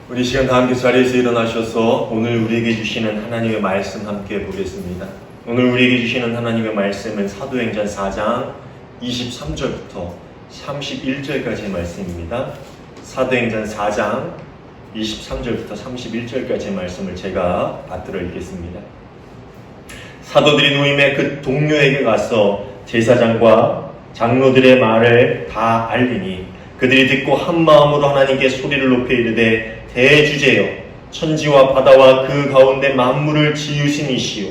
우리 시간 다 함께 자리에서 일어나셔서 오늘 우리에게 주시는 하나님의 말씀 함께 보겠습니다. 오늘 우리에게 주시는 하나님의 말씀은 사도행전 4장 23절부터 31절까지의 말씀입니다. 사도행전 4장 23절부터 31절까지의 말씀을 제가 받들어 읽겠습니다. 사도들이 노임의 그 동료에게 가서 제사장과 장로들의 말을 다 알리니 그들이 듣고 한 마음으로 하나님께 소리를 높여 이르되 대주제여 천지와 바다와 그 가운데 만물을 지으신 이시오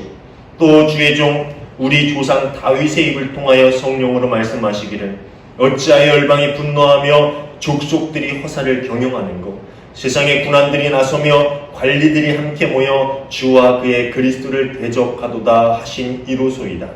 또 주의 종 우리 조상 다윗의 입을 통하여 성령으로 말씀하시기를 어찌하여 열방이 분노하며 족속들이 허사를 경영하는고 세상의 군안들이 나서며 관리들이 함께 모여 주와 그의 그리스도를 대적하도다 하신 이로소이다.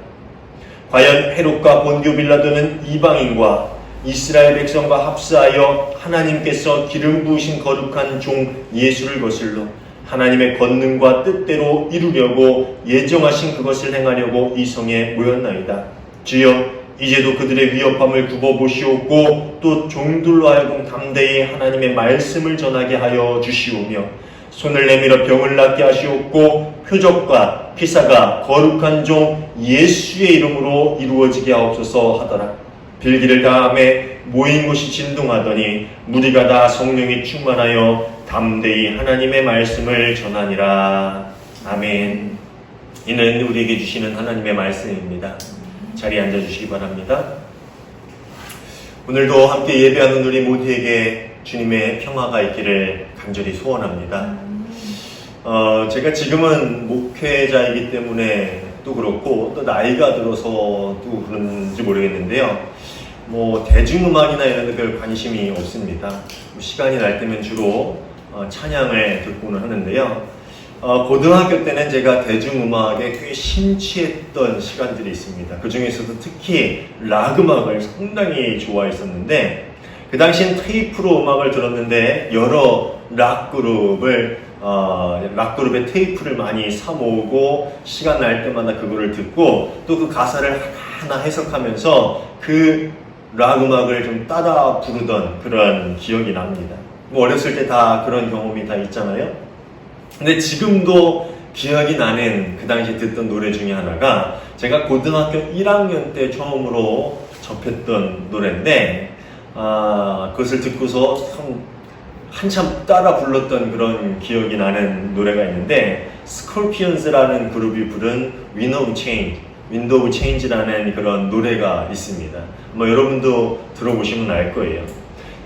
과연 헤롯과 본디오 빌라도는 이방인과 이스라엘 백성과 합사하여 하나님께서 기름 부으신 거룩한 종 예수를 거슬러 하나님의 권능과 뜻대로 이루려고 예정하신 그것을 행하려고 이 성에 모였나이다. 주여 이제도 그들의 위협함을 굽어보시옵고 또 종들로 하여금 담대히 하나님의 말씀을 전하게 하여 주시오며 손을 내밀어 병을 낫게 하시옵고 표적과 기사가 거룩한 종 예수의 이름으로 이루어지게 하옵소서 하더라. 빌기를 다음에 모인 곳이 진동하더니 무리가 다 성령이 충만하여 담대히 하나님의 말씀을 전하니라. 아멘. 이는 우리에게 주시는 하나님의 말씀입니다. 자리에 앉아주시기 바랍니다. 오늘도 함께 예배하는 우리 모두에게 주님의 평화가 있기를 간절히 소원합니다. 제가 지금은 목회자이기 때문에 또 그렇고 또 나이가 들어서 또 그런지 모르겠는데요. 대중음악이나 이런 데 별 관심이 없습니다. 시간이 날 때면 주로 찬양을 듣고는 하는데요. 고등학교 때는 제가 대중음악에 꽤 심취했던 시간들이 있습니다. 그 중에서도 특히 락 음악을 상당히 좋아했었는데 그 당시엔 테이프로 음악을 들었는데 여러 락 그룹의 테이프를 많이 사 모으고 시간 날 때마다 그거를 듣고 또 그 가사를 하나하나 해석하면서 그 락 음악을 좀 따라 부르던 그런 기억이 납니다. 어렸을 때 다 그런 경험이 다 있잖아요. 근데 지금도 기억이 나는 그 당시 듣던 노래 중에 하나가 제가 고등학교 1학년 때 처음으로 접했던 노래인데 그것을 듣고서 한참 따라 불렀던 그런 기억이 나는 노래가 있는데 스콜피언스라는 그룹이 부른 Wind of Change라는 그런 노래가 있습니다. 여러분도 들어보시면 알 거예요.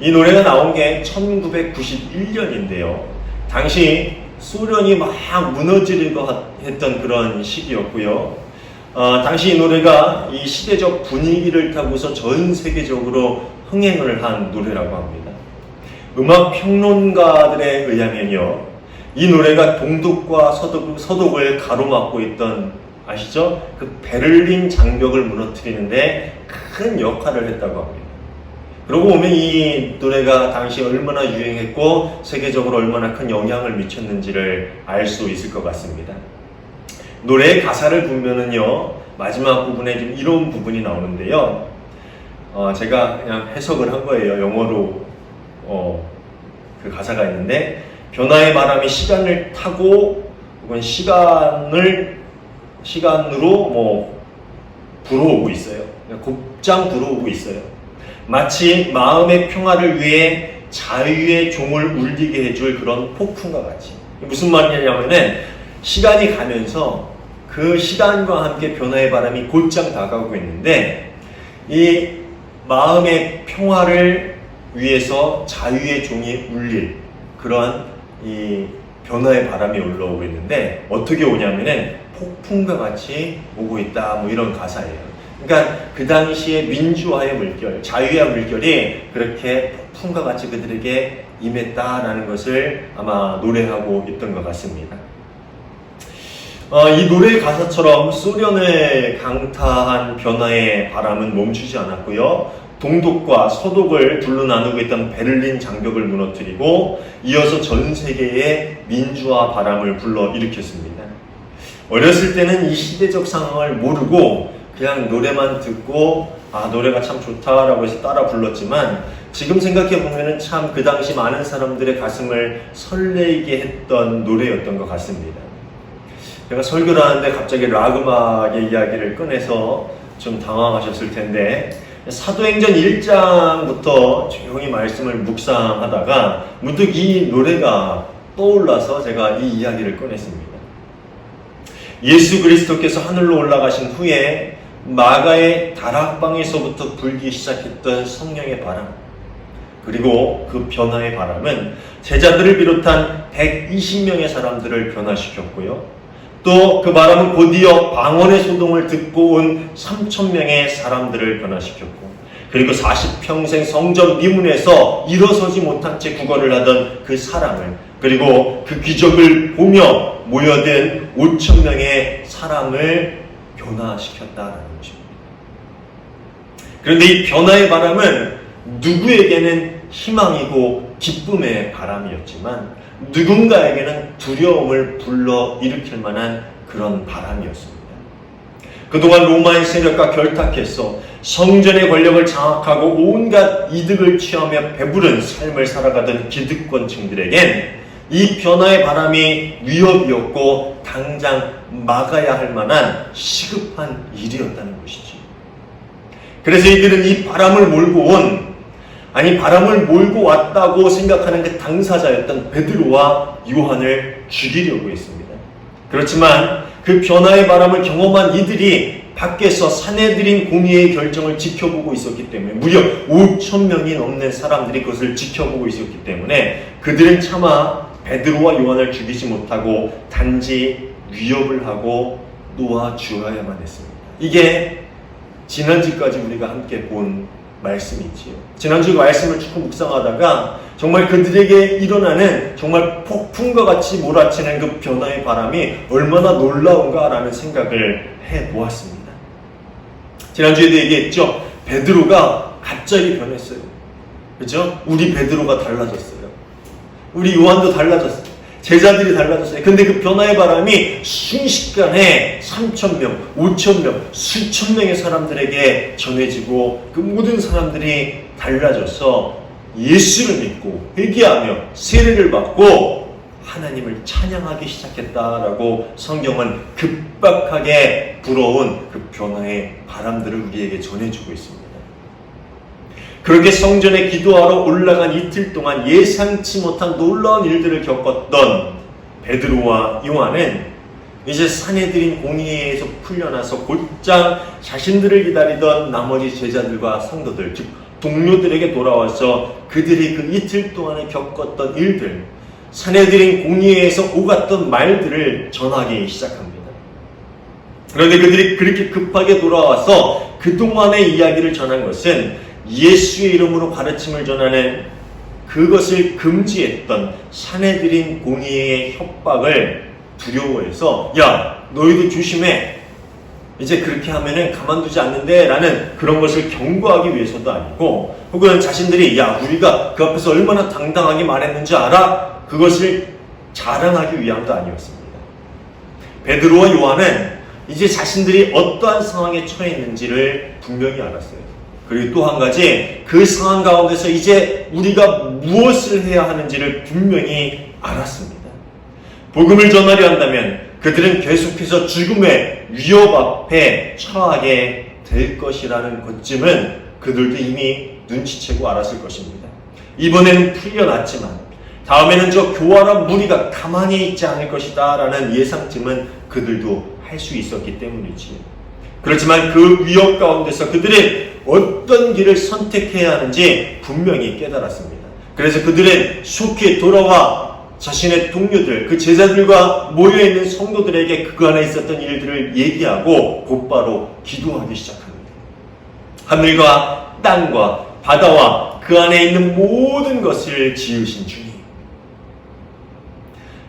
이 노래가 나온 게 1991년인데요. 당시 소련이 막 무너지려고 했던 그런 시기였고요. 당시 이 노래가 이 시대적 분위기를 타고서 전 세계적으로 흥행을 한 노래라고 합니다. 음악 평론가들에 의하면요, 이 노래가 동독과 서독을 가로막고 있던 아시죠? 그 베를린 장벽을 무너뜨리는데 큰 역할을 했다고 합니다. 그러고 보면 이 노래가 당시 얼마나 유행했고 세계적으로 얼마나 큰 영향을 미쳤는지를 알 수 있을 것 같습니다. 노래의 가사를 보면은요, 마지막 부분에 좀 이런 부분이 나오는데요. 제가 그냥 해석을 한 거예요. 영어로 그 가사가 있는데 변화의 바람이 시간을 타고 혹은 시간으로 불어오고 있어요. 곱장 불어오고 있어요. 마치 마음의 평화를 위해 자유의 종을 울리게 해줄 그런 폭풍과 같이. 무슨 말이냐면은 시간이 가면서 그 시간과 함께 변화의 바람이 곧장 다가오고 있는데 이 마음의 평화를 위해서 자유의 종이 울릴 그러한 이 변화의 바람이 올라오고 있는데 어떻게 오냐면은 폭풍과 같이 오고 있다 이런 가사예요. 그러니까 그 당시에 민주화의 물결, 자유의 물결이 그렇게 폭풍과 같이 그들에게 임했다라는 것을 아마 노래하고 있던 것 같습니다. 이 노래의 가사처럼 소련을 강타한 변화의 바람은 멈추지 않았고요. 동독과 서독을 둘로 나누고 있던 베를린 장벽을 무너뜨리고 이어서 전 세계에 민주화 바람을 불러일으켰습니다. 어렸을 때는 이 시대적 상황을 모르고 그냥 노래만 듣고 노래가 참 좋다라고 해서 따라 불렀지만 지금 생각해보면 참 그 당시 많은 사람들의 가슴을 설레게 했던 노래였던 것 같습니다. 제가 설교를 하는데 갑자기 락 음악의 이야기를 꺼내서 좀 당황하셨을 텐데, 사도행전 1장부터 조용히 말씀을 묵상하다가 문득 이 노래가 떠올라서 제가 이 이야기를 꺼냈습니다. 예수 그리스도께서 하늘로 올라가신 후에 마가의 다락방에서부터 불기 시작했던 성령의 바람, 그리고 그 변화의 바람은 제자들을 비롯한 120명의 사람들을 변화시켰고요. 또 그 바람은 곧이어 방언의 소동을 듣고 온 3,000명의 사람들을 변화시켰고, 그리고 40평생 성전 미문에서 일어서지 못한 채 구걸을 하던 그 사람을, 그리고 그 기적을 보며 모여든 5,000명의 사람을 변화시켰다라는 것입니다. 그런데 이 변화의 바람은 누구에게는 희망이고 기쁨의 바람이었지만 누군가에게는 두려움을 불러일으킬 만한 그런 바람이었습니다. 그동안 로마의 세력과 결탁해서 성전의 권력을 장악하고 온갖 이득을 취하며 배부른 삶을 살아가던 기득권층들에겐 이 변화의 바람이 위협이었고 당장 막아야 할 만한 시급한 일이었다는 것이지. 그래서 이들은 이 바람을 몰고 왔다고 생각하는 그 당사자였던 베드로와 요한을 죽이려고 했습니다. 그렇지만 그 변화의 바람을 경험한 이들이 밖에서 사내들인 공의의 결정을 지켜보고 있었기 때문에, 무려 5,000명이 넘는 사람들이 그것을 지켜보고 있었기 때문에 그들은 차마 베드로와 요한을 죽이지 못하고 단지 위협을 하고 놓아주어야만 했습니다. 이게 지난주까지 우리가 함께 본 말씀이지요. 지난주 말씀을 쭉 묵상하다가 정말 그들에게 일어나는 정말 폭풍과 같이 몰아치는 그 변화의 바람이 얼마나 놀라운가라는 생각을 해보았습니다. 지난주에도 얘기했죠. 베드로가 갑자기 변했어요. 그렇죠? 우리 베드로가 달라졌어요. 우리 요한도 달라졌어요. 제자들이 달라졌어요. 근데 그 변화의 바람이 순식간에 3,000명, 5,000명, 수천 명의 사람들에게 전해지고 그 모든 사람들이 달라져서 예수를 믿고 회개하며 세례를 받고 하나님을 찬양하기 시작했다라고 성경은 급박하게 불어온 그 변화의 바람들을 우리에게 전해주고 있습니다. 그렇게 성전에 기도하러 올라간 이틀 동안 예상치 못한 놀라운 일들을 겪었던 베드로와 요한은 이제 사내들인 공의회에서 풀려나서 곧장 자신들을 기다리던 나머지 제자들과 성도들, 즉 동료들에게 돌아와서 그들이 그 이틀 동안에 겪었던 일들, 사내들인 공의회에서 오갔던 말들을 전하기 시작합니다. 그런데 그들이 그렇게 급하게 돌아와서 그동안의 이야기를 전한 것은 예수의 이름으로 가르침을 전하는 그것을 금지했던 사내들인 공의의 협박을 두려워해서, 야, 너희도 조심해, 이제 그렇게 하면은 가만두지 않는데 라는 그런 것을 경고하기 위해서도 아니고, 혹은 자신들이 야, 우리가 그 앞에서 얼마나 당당하게 말했는지 알아? 그것을 자랑하기 위함도 아니었습니다. 베드로와 요한은 이제 자신들이 어떠한 상황에 처해 있는지를 분명히 알았어요. 그리고 또 한 가지, 그 상황 가운데서 이제 우리가 무엇을 해야 하는지를 분명히 알았습니다. 복음을 전하려 한다면 그들은 계속해서 죽음의 위협 앞에 처하게 될 것이라는 것쯤은 그들도 이미 눈치채고 알았을 것입니다. 이번에는 풀려났지만 다음에는 저 교활한 무리가 가만히 있지 않을 것이다 라는 예상쯤은 그들도 할 수 있었기 때문이지요. 그렇지만 그 위협 가운데서 그들은 어떤 길을 선택해야 하는지 분명히 깨달았습니다. 그래서 그들은 속히 돌아와 자신의 동료들, 그 제자들과 모여있는 성도들에게 그 안에 있었던 일들을 얘기하고 곧바로 기도하기 시작합니다. 하늘과 땅과 바다와 그 안에 있는 모든 것을 지으신 주님.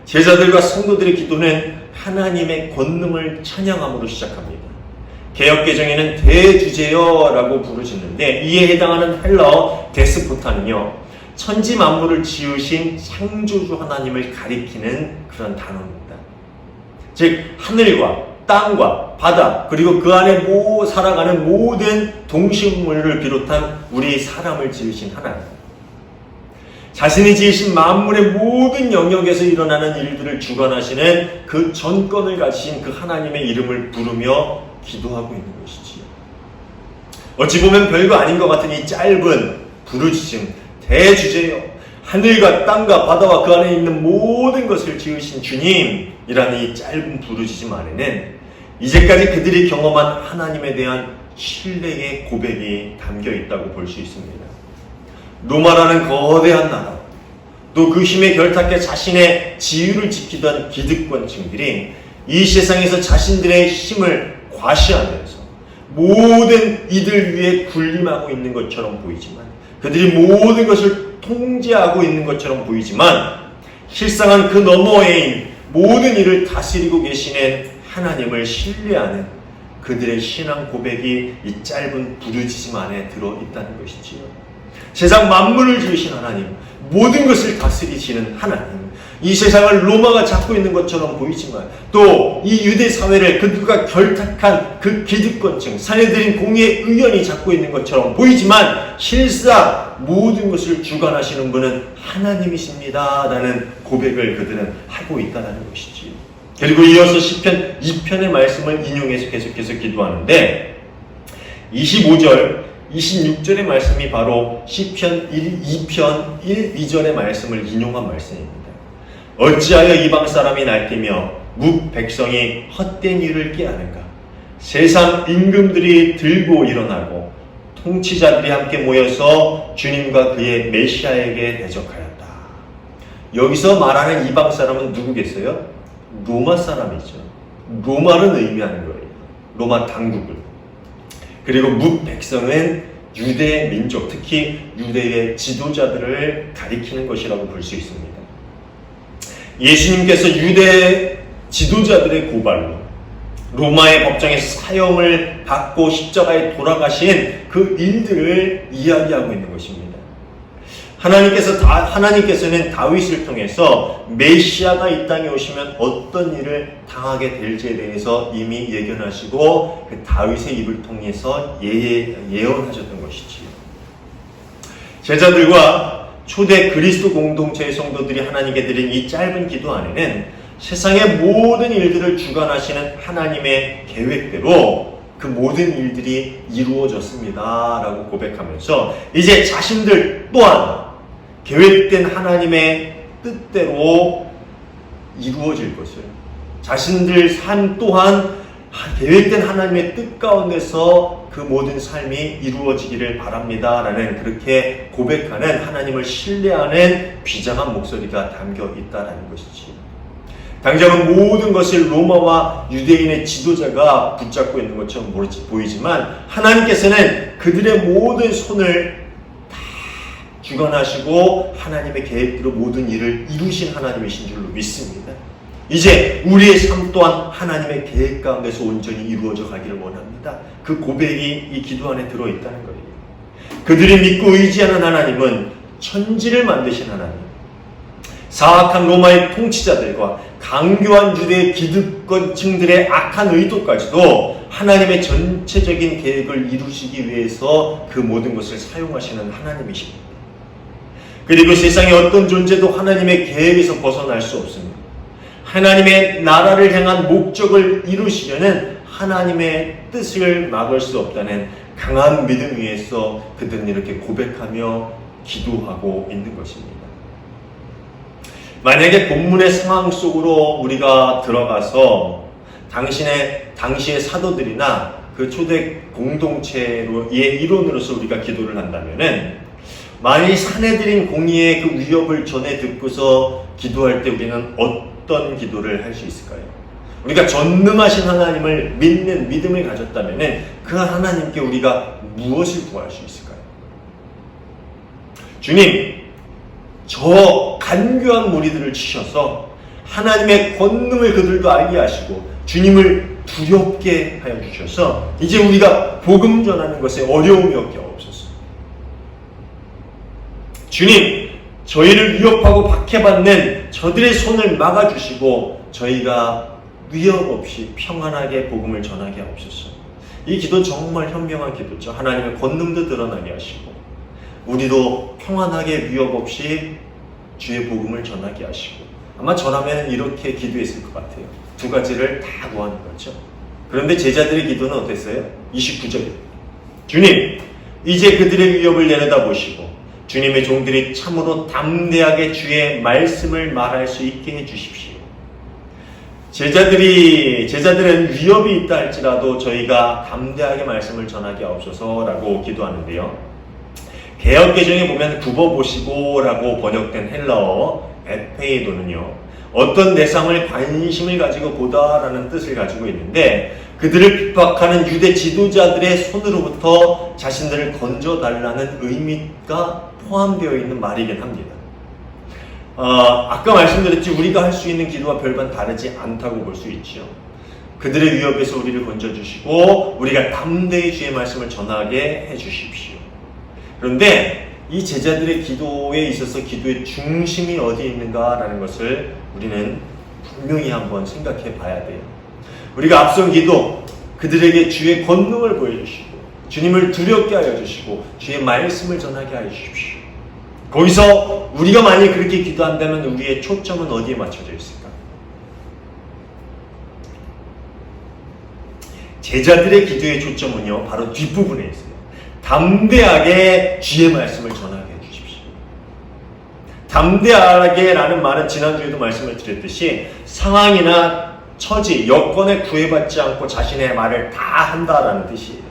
제자들과 성도들의 기도는 하나님의 권능을 찬양함으로 시작합니다. 개역개정에는 대주제여라고 부르짖는데 이에 해당하는 헬라어 데스포타는요, 천지 만물을 지으신 창조주 하나님을 가리키는 그런 단어입니다. 즉 하늘과 땅과 바다 그리고 그 안에 살아가는 모든 동식물을 비롯한 우리 사람을 지으신 하나님, 자신이 지으신 만물의 모든 영역에서 일어나는 일들을 주관하시는 그 전권을 가지신 그 하나님의 이름을 부르며 기도하고 있는 것이지요. 어찌 보면 별거 아닌 것 같은 이 짧은 부르짖음, 대주제여, 하늘과 땅과 바다와 그 안에 있는 모든 것을 지으신 주님이라는 이 짧은 부르짖음 안에는 이제까지 그들이 경험한 하나님에 대한 신뢰의 고백이 담겨 있다고 볼 수 있습니다. 로마라는 거대한 나라, 또 그 힘에 결탁해 자신의 지위를 지키던 기득권층들이 이 세상에서 자신들의 힘을 과시하면서 모든 이들 위에 군림하고 있는 것처럼 보이지만, 그들이 모든 것을 통제하고 있는 것처럼 보이지만, 실상은 그 너머에 모든 일을 다스리고 계시는 하나님을 신뢰하는 그들의 신앙 고백이 이 짧은 부르짖음 안에 들어있다는 것이지요. 세상 만물을 지으신 하나님, 모든 것을 다스리시는 하나님, 이 세상을 로마가 잡고 있는 것처럼 보이지만, 또 이 유대 사회를 그들과 결탁한 그 기득권층, 사내들인 공의의 의원이 잡고 있는 것처럼 보이지만, 실상 모든 것을 주관하시는 분은 하나님이십니다 라는 고백을 그들은 하고 있다는 것이지요. 그리고 이어서 시편 2편의 말씀을 인용해서 계속해서 기도하는데, 25절, 26절의 말씀이 바로 시편 2편 1, 2절의 말씀을 인용한 말씀입니다. 어찌하여 이방 사람이 날뛰며 묵 백성이 헛된 일을 깨하는가? 세상 임금들이 들고 일어나고 통치자들이 함께 모여서 주님과 그의 메시아에게 대적하였다. 여기서 말하는 이방 사람은 누구겠어요? 로마 사람이죠. 로마를 의미하는 거예요. 로마 당국을. 그리고 묵 백성은 유대 민족, 특히 유대의 지도자들을 가리키는 것이라고 볼 수 있습니다. 예수님께서 유대 지도자들의 고발로 로마의 법정에서 사형을 받고 십자가에 돌아가신 그 일들을 이야기하고 있는 것입니다. 하나님께서는 다윗을 통해서 메시아가 이 땅에 오시면 어떤 일을 당하게 될지에 대해서 이미 예견하시고 그 다윗의 입을 통해서 예언하셨던 것이지요. 제자들과 초대 그리스도 공동체의 성도들이 하나님께 드린 이 짧은 기도 안에는 세상의 모든 일들을 주관하시는 하나님의 계획대로 그 모든 일들이 이루어졌습니다 라고 고백하면서 이제 자신들 또한 계획된 하나님의 뜻대로 이루어질 것을, 자신들 삶 또한 계획된 하나님의 뜻 가운데서 그 모든 삶이 이루어지기를 바랍니다 라는, 그렇게 고백하는 하나님을 신뢰하는 비장한 목소리가 담겨 있다는 것이지. 당장은 모든 것을 로마와 유대인의 지도자가 붙잡고 있는 것처럼 보이지만, 하나님께서는 그들의 모든 손을 다 주관하시고 하나님의 계획대로 모든 일을 이루신 하나님이신 줄로 믿습니다. 이제 우리의 삶 또한 하나님의 계획 가운데서 온전히 이루어져 가기를 원합니다. 그 고백이 이 기도 안에 들어있다는 거예요. 그들이 믿고 의지하는 하나님은 천지를 만드신 하나님, 사악한 로마의 통치자들과 강교한 유대의 기득권층들의 악한 의도까지도 하나님의 전체적인 계획을 이루시기 위해서 그 모든 것을 사용하시는 하나님이십니다. 그리고 세상의 어떤 존재도 하나님의 계획에서 벗어날 수 없습니다. 하나님의 나라를 향한 목적을 이루시려는 하나님의 뜻을 막을 수 없다는 강한 믿음 위에서 그들은 이렇게 고백하며 기도하고 있는 것입니다. 만약에 본문의 상황 속으로 우리가 들어가서 당시의 사도들이나 그 초대 공동체의 이론으로서 우리가 기도를 한다면은, 만일 사내들인 공의의 그 위협을 전해 듣고서 기도할 때 우리는 어떤 기도를 할 수 있을까요? 우리가 전능하신 하나님을 믿는 믿음을 가졌다면 그 하나님께 우리가 무엇을 구할 수 있을까요? 주님, 저 간교한 무리들을 치셔서 하나님의 권능을 그들도 알게 하시고 주님을 두렵게 하여 주셔서 이제 우리가 복음 전하는 것에 어려움이 없게 없었어요. 주님, 저희를 위협하고 박해받는 저들의 손을 막아주시고 저희가 위협 없이 평안하게 복음을 전하게 하옵소서. 이 기도 정말 현명한 기도죠. 하나님의 권능도 드러나게 하시고 우리도 평안하게 위협 없이 주의 복음을 전하게 하시고, 아마 저라면 이렇게 기도했을 것 같아요. 두 가지를 다 구하는 거죠. 그런데 제자들의 기도는 어땠어요? 29절. 주님, 이제 그들의 위협을 내려다보시고 주님의 종들이 참으로 담대하게 주의 말씀을 말할 수 있게 해주십시오. 제자들은 위협이 있다 할지라도 저희가 담대하게 말씀을 전하게 하옵소서라고 기도하는데요. 개역개정에 보면 굽어보시고라고 번역된 헬라어 에페이도는요, 어떤 대상을 관심을 가지고 보다라는 뜻을 가지고 있는데, 그들을 핍박하는 유대 지도자들의 손으로부터 자신들을 건져달라는 의미가 포함되어 있는 말이긴 합니다. 아까 말씀드렸지, 우리가 할 수 있는 기도와 별반 다르지 않다고 볼 수 있죠. 그들의 위협에서 우리를 건져주시고 우리가 담대히 주의 말씀을 전하게 해주십시오. 그런데 이 제자들의 기도에 있어서 기도의 중심이 어디에 있는가라는 것을 우리는 분명히 한번 생각해 봐야 돼요. 우리가 앞선 기도, 그들에게 주의 권능을 보여주시고 주님을 두렵게 하여 주시고 주의 말씀을 전하게 하여 주십시오. 거기서 우리가 만약 그렇게 기도한다면 우리의 초점은 어디에 맞춰져 있을까? 제자들의 기도의 초점은요, 바로 뒷부분에 있어요. 담대하게 주의 말씀을 전하게 해주십시오. 담대하게 라는 말은 지난주에도 말씀을 드렸듯이 상황이나 처지, 여건에 구애받지 않고 자신의 말을 다 한다라는 뜻이에요.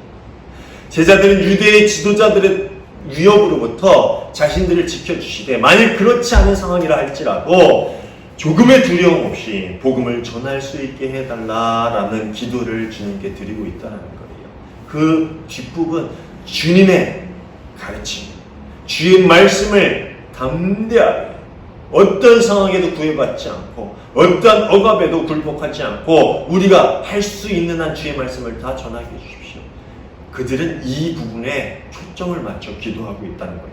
제자들은 유대의 지도자들의 위협으로부터 자신들을 지켜주시되, 만일 그렇지 않은 상황이라 할지라도 조금의 두려움 없이 복음을 전할 수 있게 해달라라는 기도를 주님께 드리고 있다는 거예요. 그 뒷부분, 주님의 가르침, 주의 말씀을 담대하게 어떤 상황에도 구애받지 않고 어떤 억압에도 굴복하지 않고 우리가 할 수 있는 한 주의 말씀을 다 전하게 해주십시오. 그들은 이 부분에 초점을 맞춰 기도하고 있다는 거예요.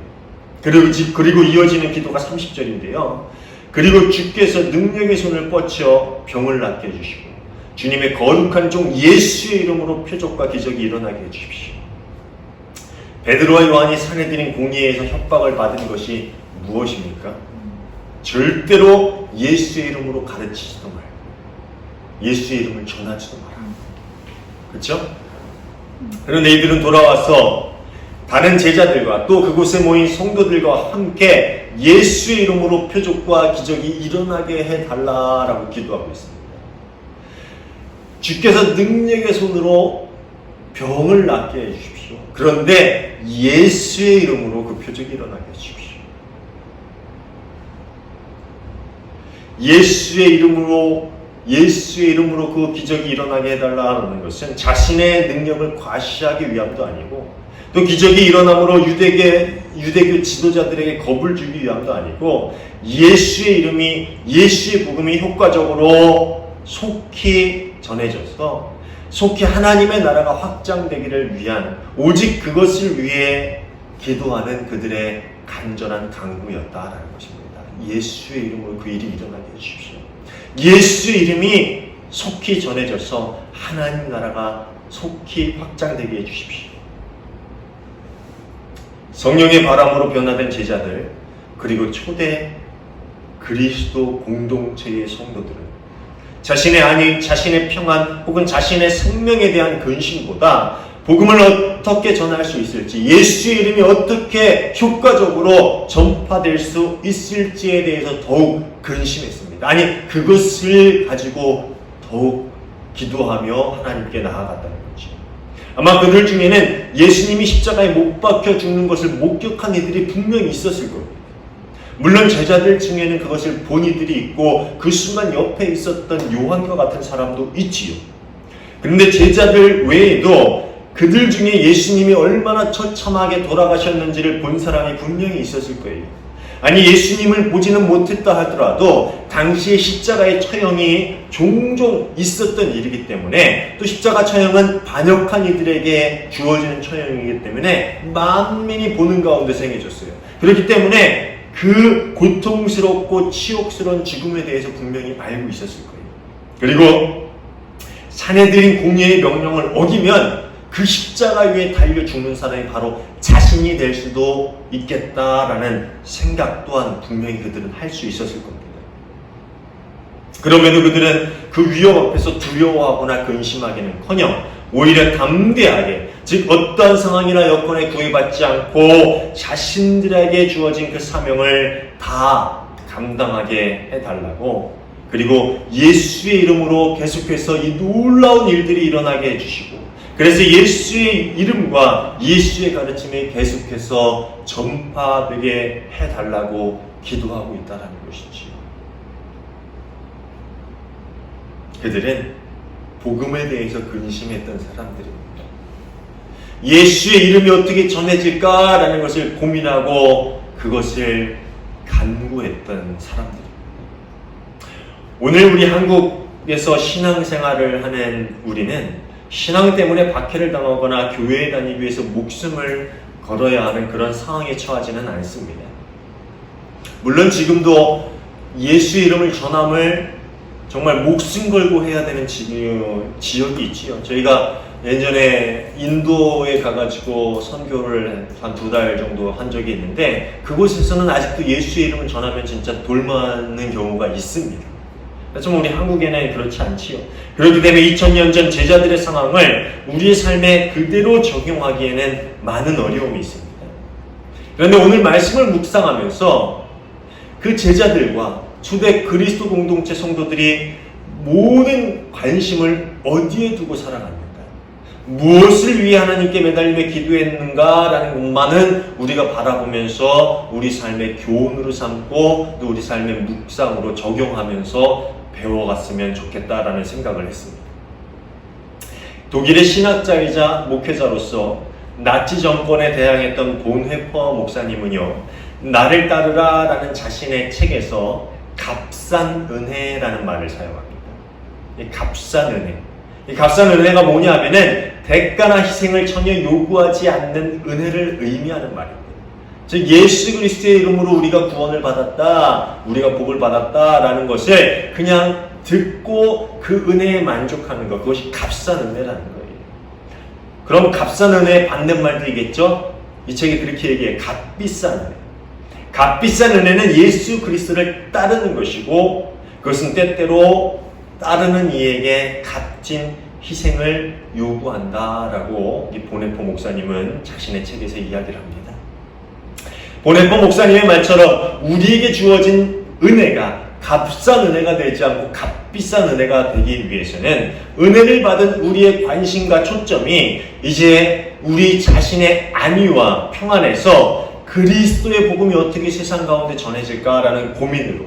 그리고 이어지는 기도가 30절인데요. 그리고 주께서 능력의 손을 뻗쳐 병을 낫게 해주시고 주님의 거룩한 종 예수의 이름으로 표적과 기적이 일어나게 해주십시오. 베드로와 요한이 사내들인 공의회에서 협박을 받은 것이 무엇입니까? 절대로 예수의 이름으로 가르치지도 말고 예수의 이름을 전하지도 마라. 그렇죠? 그런데 이들은 돌아와서 다른 제자들과 또 그곳에 모인 성도들과 함께 예수의 이름으로 표적과 기적이 일어나게 해달라라고 기도하고 있습니다. 주께서 능력의 손으로 병을 낫게 해주십시오. 그런데 예수의 이름으로 그 표적이 일어나게 해주십시오. 예수의 이름으로 그 기적이 일어나게 해달라는 것은 자신의 능력을 과시하기 위함도 아니고, 또 기적이 일어남으로 유대교 지도자들에게 겁을 주기 위함도 아니고, 예수의 복음이 효과적으로 속히 전해져서 속히 하나님의 나라가 확장되기를 위한, 오직 그것을 위해 기도하는 그들의 간절한 간구였다라는 것입니다. 예수의 이름으로 그 일이 일어나게 해주십시오. 예수의 이름이 속히 전해져서 하나님 나라가 속히 확장되게 해주십시오. 성령의 바람으로 변화된 제자들, 그리고 초대 그리스도 공동체의 성도들은 자신의 평안 혹은 자신의 생명에 대한 근심보다 복음을 어떻게 전할 수 있을지, 예수의 이름이 어떻게 효과적으로 전파될 수 있을지에 대해서 더욱 근심했습니다. 아니, 그것을 가지고 더욱 기도하며 하나님께 나아갔다는 거죠. 아마 그들 중에는 예수님이 십자가에 못 박혀 죽는 것을 목격한 이들이 분명히 있었을 겁니다. 물론 제자들 중에는 그것을 본 이들이 있고 그 순간 옆에 있었던 요한과 같은 사람도 있지요. 그런데 제자들 외에도 그들 중에 예수님이 얼마나 처참하게 돌아가셨는지를 본 사람이 분명히 있었을 거예요. 아니, 예수님을 보지는 못했다 하더라도 당시에 십자가의 처형이 종종 있었던 일이기 때문에, 또 십자가 처형은 반역한 이들에게 주어지는 처형이기 때문에 만민이 보는 가운데서 행해졌어요. 그렇기 때문에 그 고통스럽고 치욕스러운 죽음에 대해서 분명히 알고 있었을 거예요. 그리고 자네들인 공의의 명령을 어기면 그 십자가 위에 달려 죽는 사람이 바로 자신이 될 수도 있겠다라는 생각 또한 분명히 그들은 할 수 있었을 겁니다. 그럼에도 그들은 그 위협 앞에서 두려워하거나 근심하기는커녕 오히려 담대하게, 즉 어떠한 상황이나 여건에 구애받지 않고 자신들에게 주어진 그 사명을 다 감당하게 해달라고, 그리고 예수의 이름으로 계속해서 이 놀라운 일들이 일어나게 해주시고, 그래서 예수의 이름과 예수의 가르침이 계속해서 전파되게 해달라고 기도하고 있다는 것이지요. 그들은 복음에 대해서 근심했던 사람들입니다. 예수의 이름이 어떻게 전해질까라는 것을 고민하고 그것을 간구했던 사람들입니다. 오늘 우리 한국에서 신앙생활을 하는 우리는 신앙 때문에 박해를 당하거나 교회에 다니기 위해서 목숨을 걸어야 하는 그런 상황에 처하지는 않습니다. 물론 지금도 예수의 이름을 전함을 정말 목숨 걸고 해야 되는 지역이 있지요. 저희가 예전에 인도에 가가지고 선교를 한 2달 정도 한 적이 있는데, 그곳에서는 아직도 예수의 이름을 전하면 진짜 돌맞는 경우가 있습니다. 하지만 우리 한국에는 그렇지 않지요. 그렇기 때문에 2000년 전 제자들의 상황을 우리의 삶에 그대로 적용하기에는 많은 어려움이 있습니다. 그런데 오늘 말씀을 묵상하면서 그 제자들과 초대 그리스도 공동체 성도들이 모든 관심을 어디에 두고 살아갑니까? 무엇을 위해 하나님께 매달리며 기도했는가라는 것만은 우리가 바라보면서 우리 삶의 교훈으로 삼고 또 우리 삶의 묵상으로 적용하면서 배워갔으면 좋겠다라는 생각을 했습니다. 독일의 신학자이자 목회자로서 나치 정권에 대항했던 본회퍼 목사님은요, 나를 따르라 라는 자신의 책에서 값싼 은혜라는 말을 사용합니다. 이 값싼 은혜. 이 값싼 은혜가 뭐냐 하면은 대가나 희생을 전혀 요구하지 않는 은혜를 의미하는 말입니다. 즉 예수 그리스도의 이름으로 우리가 구원을 받았다, 우리가 복을 받았다라는 것을 그냥 듣고 그 은혜에 만족하는 것, 그것이 값싼 은혜라는 거예요. 그럼 값싼 은혜의 반대말도 이 책이 그렇게 얘기해. 값비싼 은혜. 값비싼 은혜는 예수 그리스도를 따르는 것이고, 그것은 때때로 따르는 이에게 값진 희생을 요구한다라고 이 보네포 목사님은 자신의 책에서 이야기를 합니다. 보네포 목사님의 말처럼 우리에게 주어진 은혜가 값싼 은혜가 되지 않고 값비싼 은혜가 되기 위해서는 은혜를 받은 우리의 관심과 초점이 이제 우리 자신의 안위와 평안에서 그리스도의 복음이 어떻게 세상 가운데 전해질까라는 고민으로,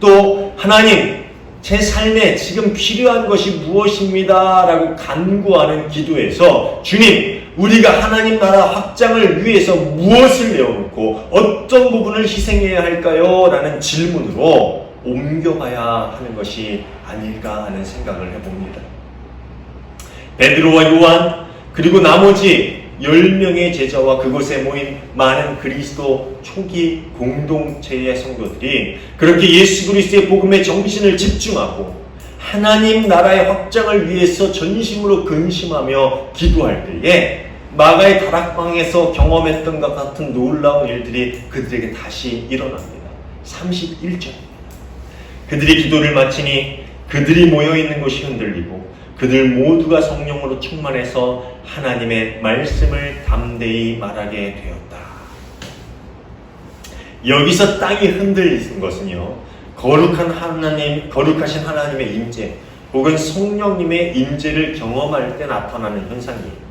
또 하나님 제 삶에 지금 필요한 것이 무엇입니다 라고 간구하는 기도에서 주님, 우리가 하나님 나라 확장을 위해서 무엇을 내어놓고 어떤 부분을 희생해야 할까요? 라는 질문으로 옮겨가야 하는 것이 아닐까 하는 생각을 해봅니다. 베드로와 요한 그리고 나머지 10명의 제자와 그곳에 모인 많은 그리스도 초기 공동체의 성도들이 그렇게 예수 그리스도의 복음에 정신을 집중하고 하나님 나라의 확장을 위해서 전심으로 근심하며 기도할 때에 마가의 다락방에서 경험했던 것 같은 놀라운 일들이 그들에게 다시 일어납니다. 31절입니다. 그들이 기도를 마치니 그들이 모여있는 곳이 흔들리고 그들 모두가 성령으로 충만해서 하나님의 말씀을 담대히 말하게 되었다. 여기서 땅이 흔들리는 것은요, 거룩하신 하나님의 임재 혹은 성령님의 임재를 경험할 때 나타나는 현상이에요.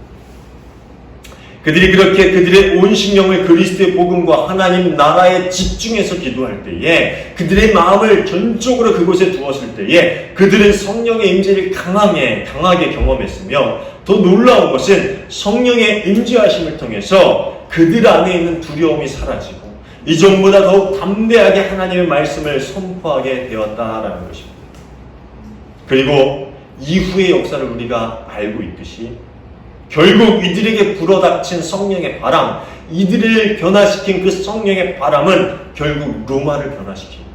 그들이 그렇게 그들의 온 신경을 그리스도의 복음과 하나님 나라에 집중해서 기도할 때에, 그들의 마음을 전적으로 그곳에 두었을 때에 그들은 성령의 임재를 강하게 경험했으며, 더 놀라운 것은 성령의 임재하심을 통해서 그들 안에 있는 두려움이 사라지고 이전보다 더욱 담대하게 하나님의 말씀을 선포하게 되었다라는 것입니다. 그리고 이후의 역사를 우리가 알고 있듯이 결국 이들에게 불어닥친 성령의 바람, 이들을 변화시킨 그 성령의 바람은 결국 로마를 변화시킵니다.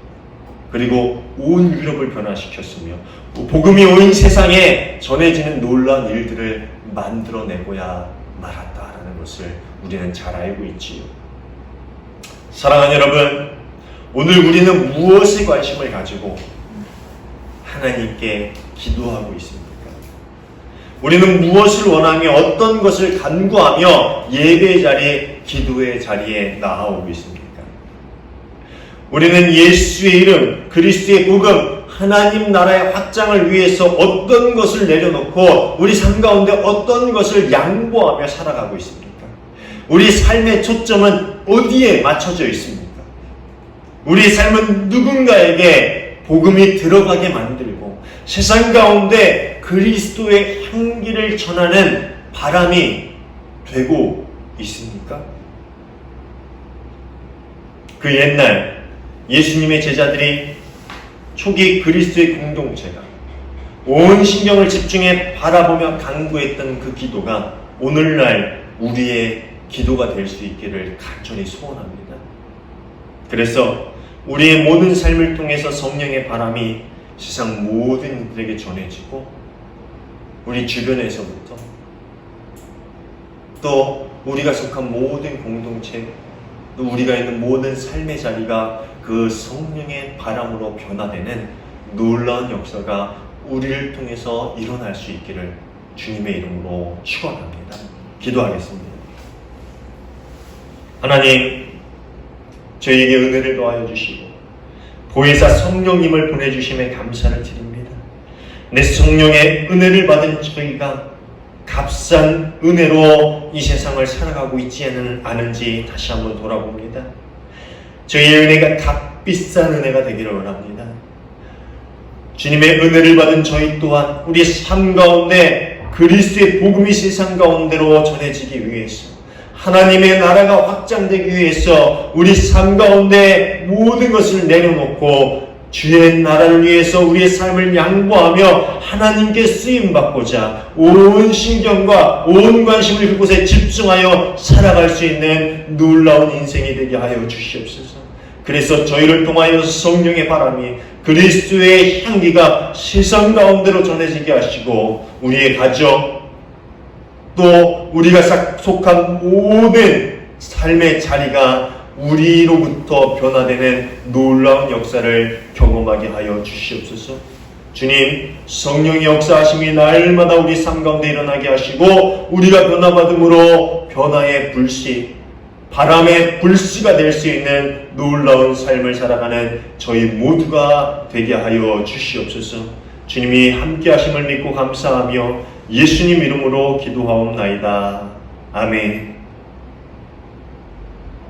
그리고 온 유럽을 변화시켰으며 복음이 오인 세상에 전해지는 놀라운 일들을 만들어내고야 말았다라는 것을 우리는 잘 알고 있지요. 사랑하는 여러분, 오늘 우리는 무엇에 관심을 가지고 하나님께 기도하고 있습니까? 우리는 무엇을 원하며 어떤 것을 간구하며 예배의 자리에, 기도의 자리에 나아오고 있습니까? 우리는 예수의 이름, 그리스도의 복음, 하나님 나라의 확장을 위해서 어떤 것을 내려놓고 우리 삶 가운데 어떤 것을 양보하며 살아가고 있습니까? 우리 삶의 초점은 어디에 맞춰져 있습니까? 우리 삶은 누군가에게 복음이 들어가게 만들고 세상 가운데 그리스도의 향기를 전하는 바람이 되고 있습니까? 그 옛날 예수님의 제자들이 초기 그리스도의 공동체가 온 신경을 집중해 바라보며 간구했던 그 기도가 오늘날 우리의 기도가 될 수 있기를 간절히 소원합니다. 그래서 우리의 모든 삶을 통해서 성령의 바람이 세상 모든 이들에게 전해지고 우리 주변에서부터 또 우리가 속한 모든 공동체 또 우리가 있는 모든 삶의 자리가 그 성령의 바람으로 변화되는 놀라운 역사가 우리를 통해서 일어날 수 있기를 주님의 이름으로 축원합니다. 기도하겠습니다. 하나님, 저희에게 은혜를 더하여 주시고 보혜사 성령님을 보내주심에 감사를 드립니다. 내 성령의 은혜를 받은 저희가 값싼 은혜로 이 세상을 살아가고 있지 않은지 다시 한번 돌아봅니다. 저희의 은혜가 값비싼 은혜가 되기를 원합니다. 주님의 은혜를 받은 저희 또한 우리 삶 가운데 그리스도의 복음이 세상 가운데로 전해지기 위해서 하나님의 나라가 확장되기 위해서 우리 삶 가운데 모든 것을 내려놓고 주의 나라를 위해서 우리의 삶을 양보하며 하나님께 쓰임받고자 온 신경과 온 관심을 그곳에 집중하여 살아갈 수 있는 놀라운 인생이 되게 하여 주시옵소서. 그래서 저희를 통하여 성령의 바람이 그리스도의 향기가 세상 가운데로 전해지게 하시고 우리의 가정 또 우리가 속한 모든 삶의 자리가 우리로부터 변화되는 놀라운 역사를 경험하게 하여 주시옵소서. 주님, 성령의 역사하심이 날마다 우리 삶 가운데 일어나게 하시고 우리가 변화받음으로 변화의 불씨, 바람의 불씨가 될 수 있는 놀라운 삶을 살아가는 저희 모두가 되게 하여 주시옵소서. 주님이 함께 하심을 믿고 감사하며 예수님 이름으로 기도하옵나이다. 아멘.